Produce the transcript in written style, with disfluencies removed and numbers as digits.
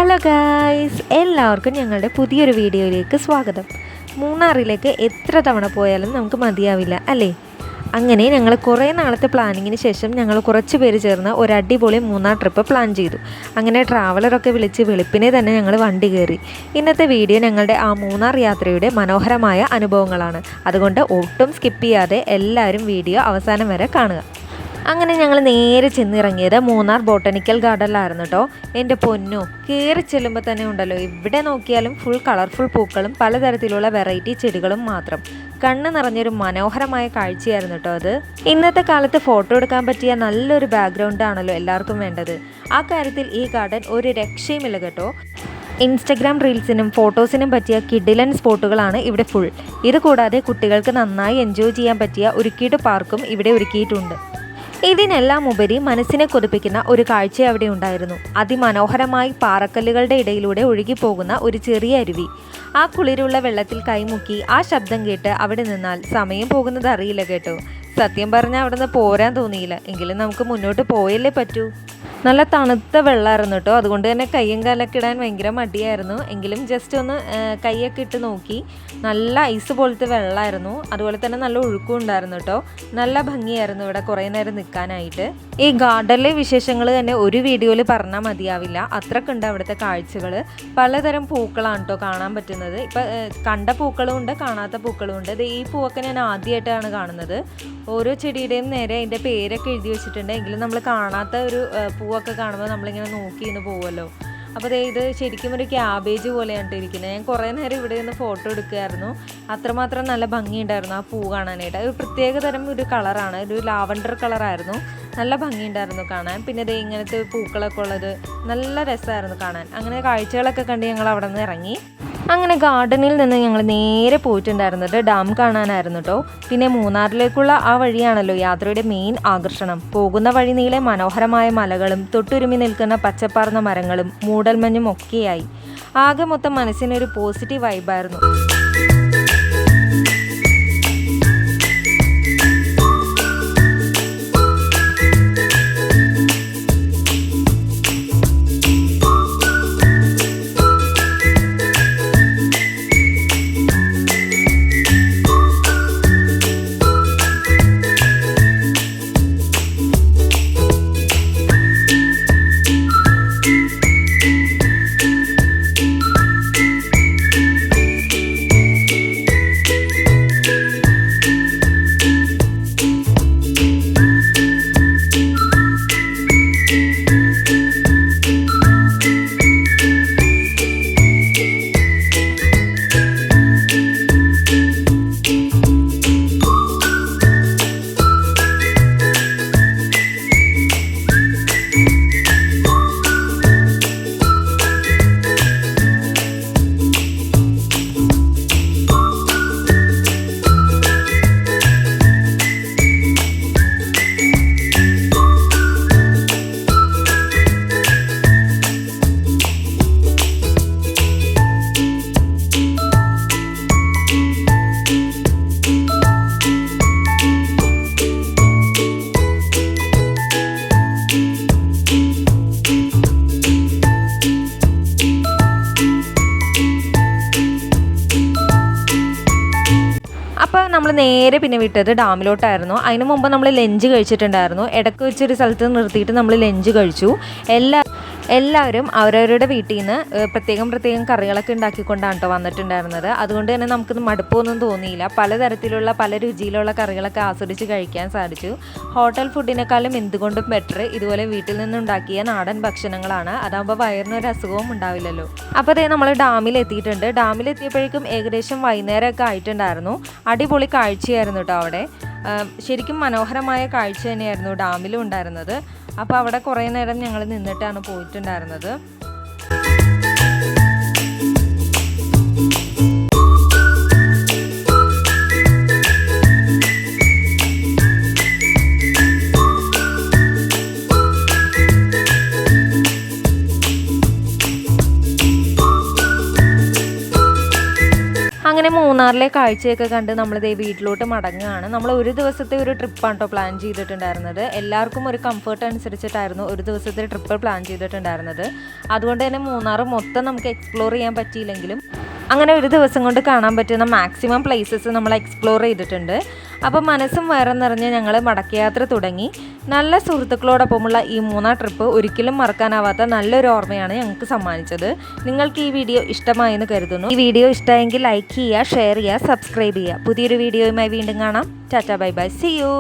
Hello guys, എല്ലാവർക്കും ഞങ്ങളുടെ പുതിയൊരു വീഡിയോയിലേക്ക് സ്വാഗതം. മൂന്നാറിലേക്ക് എത്ര തവണ പോയാലും നമുക്ക് മതിയാവില്ല അല്ലേ? അങ്ങനെ ഞങ്ങൾ കുറേ നാളത്തെ പ്ലാനിങ്ങിന് ശേഷം ഞങ്ങൾ കുറച്ച് പേര് ചേർന്ന് ഒരു അടിപൊളി മൂന്നാർ ട്രിപ്പ് പ്ലാൻ ചെയ്തു. അങ്ങനെ ട്രാവലറൊക്കെ വിളിച്ച് വെളുപ്പിനെ തന്നെ ഞങ്ങൾ വണ്ടി കയറി. ഇന്നത്തെ വീഡിയോ ഞങ്ങളുടെ ആ മൂന്നാർ യാത്രയുടെ മനോഹരമായ അനുഭവങ്ങളാണ്. അതുകൊണ്ട് ഒട്ടും സ്കിപ്പ് ചെയ്യാതെ എല്ലാവരും വീഡിയോ അവസാനം വരെ കാണുക. അങ്ങനെ ഞങ്ങൾ നേരെ ചെന്നിറങ്ങിയത് മൂന്നാർ ബോട്ടണിക്കൽ ഗാർഡനിലായിരുന്നു കേട്ടോ. എൻ്റെ പൊന്നോ, കയറി ചെല്ലുമ്പോൾ തന്നെ ഉണ്ടല്ലോ, ഇവിടെ നോക്കിയാലും ഫുൾ കളർഫുൾ പൂക്കളും പലതരത്തിലുള്ള വെറൈറ്റി ചെടികളും മാത്രം. കണ്ണ് നിറഞ്ഞൊരു മനോഹരമായ കാഴ്ചയായിരുന്നു കേട്ടോ അത്. ഇന്നത്തെ കാലത്ത് ഫോട്ടോ എടുക്കാൻ പറ്റിയ നല്ലൊരു ബാക്ക്ഗ്രൗണ്ട് ആണല്ലോ എല്ലാവർക്കും വേണ്ടത്. ആ കാര്യത്തിൽ ഈ ഗാർഡൻ ഒരു രക്ഷയുമില്ല കേട്ടോ. ഇൻസ്റ്റഗ്രാം റീൽസിനും ഫോട്ടോസിനും പറ്റിയ കിഡിലൻ സ്പോട്ടുകളാണ് ഇവിടെ ഫുൾ. ഇത് കൂടാതെ കുട്ടികൾക്ക് നന്നായി എൻജോയ് ചെയ്യാൻ പറ്റിയ ഒരു കിഡ് പാർക്കും ഇവിടെ ഒരുക്കിയിട്ടുണ്ട്. ഇതിനെല്ലാം ഉപരി മനസ്സിനെ കൊതിപ്പിക്കുന്ന ഒരു കാഴ്ച അവിടെ ഉണ്ടായിരുന്നു. അതിമനോഹരമായി പാറക്കല്ലുകളുടെ ഇടയിലൂടെ ഒഴുകിപ്പോകുന്ന ഒരു ചെറിയ അരുവി. ആ കുളിരുള്ള വെള്ളത്തിൽ കൈമുക്കി ആ ശബ്ദം കേട്ട് അവിടെ നിന്നാൽ സമയം പോകുന്നത് അറിയില്ല കേട്ടോ. സത്യം പറഞ്ഞാൽ അവിടെ നിന്ന് പോരാൻ തോന്നിയില്ല. എങ്കിലും നമുക്ക് മുന്നോട്ട് പോയല്ലേ പറ്റൂ. നല്ല തണുത്ത വെള്ളമായിരുന്നു കേട്ടോ. അതുകൊണ്ട് തന്നെ കയ്യും കാലൊക്കെ ഇടാൻ ഭയങ്കര മടിയായിരുന്നു. എങ്കിലും ജസ്റ്റ് ഒന്ന് കൈയൊക്കെ ഇട്ട് നോക്കി. നല്ല ഐസ് പോലത്തെ വെള്ളമായിരുന്നു. അതുപോലെ തന്നെ നല്ല ഒഴുക്കും ഉണ്ടായിരുന്നു കേട്ടോ. നല്ല ഭംഗിയായിരുന്നു ഇവിടെ കുറേ നേരം നിൽക്കാനായിട്ട്. ഈ ഗാർഡനിലെ വിശേഷങ്ങൾ തന്നെ ഒരു വീഡിയോയിൽ പറഞ്ഞാൽ മതിയാവില്ല. അത്രക്കുണ്ട് അവിടുത്തെ കാഴ്ചകൾ. പലതരം പൂക്കളാണ് കേട്ടോ കാണാൻ പറ്റുന്നത്. ഇപ്പം കണ്ട പൂക്കളും ഉണ്ട്, കാണാത്ത പൂക്കളും ഉണ്ട്. ഈ പൂവൊക്കെ ഞാൻ ആദ്യമായിട്ടാണ് കാണുന്നത്. ഓരോ ചെടിയുടെയും നേരെ അതിൻ്റെ പേരൊക്കെ എഴുതി വെച്ചിട്ടുണ്ട്. എങ്കിലും നമ്മൾ കാണാത്ത ഒരു പൂവൊക്കെ കാണുമ്പോൾ നമ്മളിങ്ങനെ നോക്കി ഇന്ന് പോവുമല്ലോ. അപ്പോൾ ഇത് ശരിക്കും ഒരു ക്യാബേജ് പോലെയാണ് ഇരിക്കുന്നത്. ഞാൻ കുറേ നേരം ഇവിടെ നിന്ന് ഫോട്ടോ എടുക്കുമായിരുന്നു. അത്രമാത്രം നല്ല ഭംഗിയുണ്ടായിരുന്നു ആ പൂ കാണാനായിട്ട്. ഒരു പ്രത്യേക തരം ഒരു കളറാണ്, ഒരു ലാവൻഡർ കളറായിരുന്നു. നല്ല ഭംഗിയുണ്ടായിരുന്നു കാണാൻ. പിന്നെ ഇങ്ങനത്തെ പൂക്കളൊക്കെ ഉള്ളത് നല്ല രസമായിരുന്നു കാണാൻ. അങ്ങനെ കാഴ്ചകളൊക്കെ കണ്ട് ഞങ്ങൾ അവിടെ നിന്ന് ഇറങ്ങി. അങ്ങനെ ഗാർഡനിൽ നിന്ന് ഞങ്ങൾ നേരെ പോയിട്ടുണ്ടായിരുന്നത് ഡാം കാണാനായിരുന്നു കേട്ടോ. പിന്നെ മൂന്നാറിലേക്കുള്ള ആ വഴിയാണല്ലോ യാത്രയുടെ മെയിൻ ആകർഷണം. പോകുന്ന വഴി നീളെ മനോഹരമായ മലകളും തൊട്ടുരുമി നിൽക്കുന്ന പച്ചപ്പാർന്ന മരങ്ങളും മൂടൽമഞ്ഞും ഒക്കെയായി. ആകെ മൊത്തം മനസ്സിനൊരു പോസിറ്റീവ് വൈബായിരുന്നു. അപ്പോൾ നമ്മൾ നേരെ പിന്നെ വിട്ടത് ഡാമിലോട്ടായിരുന്നു. അതിന് മുമ്പ് നമ്മൾ ലഞ്ച് കഴിച്ചിട്ടുണ്ടായിരുന്നു. ഇടയ്ക്ക് വെച്ചൊരു സ്ഥലത്ത് നിർത്തിയിട്ട് നമ്മൾ ലഞ്ച് കഴിച്ചു. എല്ലാവരും അവരവരുടെ വീട്ടിൽ നിന്ന് പ്രത്യേകം കറികളൊക്കെ ഉണ്ടാക്കിക്കൊണ്ടാണ് കേട്ടോ വന്നിട്ടുണ്ടായിരുന്നത്. അതുകൊണ്ട് തന്നെ നമുക്കിത് മടുപ്പൊന്നും തോന്നിയില്ല. പലതരത്തിലുള്ള പല രുചിയിലുള്ള കറികളൊക്കെ ആസ്വദിച്ച് കഴിക്കാൻ സാധിച്ചു. ഹോട്ടൽ ഫുഡിനേക്കാളും എന്തുകൊണ്ടും ബെറ്റർ ഇതുപോലെ വീട്ടിൽ നിന്നുണ്ടാക്കിയ നാടൻ ഭക്ഷണങ്ങളാണ്. അതാകുമ്പോൾ വയറിനൊരു അസുഖവും ഉണ്ടാവില്ലല്ലോ. അപ്പോൾ നമ്മൾ ഡാമിലെത്തിയിട്ടുണ്ട്. ഡാമിലെത്തിയപ്പോഴേക്കും ഏകദേശം വൈകുന്നേരമൊക്കെ ആയിട്ടുണ്ടായിരുന്നു. അടിപൊളി കാഴ്ചയായിരുന്നു കേട്ടോ അവിടെ. ശരിക്കും മനോഹരമായ കാഴ്ച തന്നെയായിരുന്നു ഡാമിലും ഉണ്ടായിരുന്നത്. അപ്പോൾ അവിടെ കുറേ നേരം ഞങ്ങൾ നിന്നിട്ടാണ് പോയിട്ടുണ്ടായിരുന്നത്. അങ്ങനെ മൂന്നാറിലെ കാഴ്ചയൊക്കെ കണ്ട് നമ്മളിതേ വീട്ടിലോട്ട് മടങ്ങുകയാണ്. നമ്മൾ ഒരു ദിവസത്തെ ഒരു ട്രിപ്പാണ് കേട്ടോ പ്ലാൻ ചെയ്തിട്ടുണ്ടായിരുന്നത്. എല്ലാവർക്കും ഒരു കംഫർട്ട് അനുസരിച്ചിട്ടായിരുന്നു ഒരു ദിവസത്തെ ട്രിപ്പ് പ്ലാൻ ചെയ്തിട്ടുണ്ടായിരുന്നത്. അതുകൊണ്ട് തന്നെ മൂന്നാർ മൊത്തം നമുക്ക് എക്സ്പ്ലോർ ചെയ്യാൻ പറ്റിയില്ലെങ്കിലും അങ്ങനെ ഒരു ദിവസം കൊണ്ട് കാണാൻ പറ്റുന്ന മാക്സിമം പ്ലേസസ് നമ്മൾ എക്സ്പ്ലോർ ചെയ്തിട്ടുണ്ട്. അപ്പോൾ മനസ്സും വയറും നിറഞ്ഞ് ഞങ്ങൾ മടക്കയാത്ര തുടങ്ങി. നല്ല സുഹൃത്തുക്കളോടൊപ്പമുള്ള ഈ മൂന്നാർ ട്രിപ്പ് ഒരിക്കലും മറക്കാനാവാത്ത നല്ലൊരു ഓർമ്മയാണ് ഞങ്ങൾക്ക് സമ്മാനിച്ചത്. നിങ്ങൾക്ക് ഈ വീഡിയോ ഇഷ്ടമായെന്ന് കരുതുന്നു. ഈ വീഡിയോ ഇഷ്ടമായെങ്കിൽ ലൈക്ക് ചെയ്യുക, ഷെയർ ചെയ്യുക, സബ്സ്ക്രൈബ് ചെയ്യുക. പുതിയൊരു വീഡിയോയുമായി വീണ്ടും കാണാം. Tata bye bye, see U.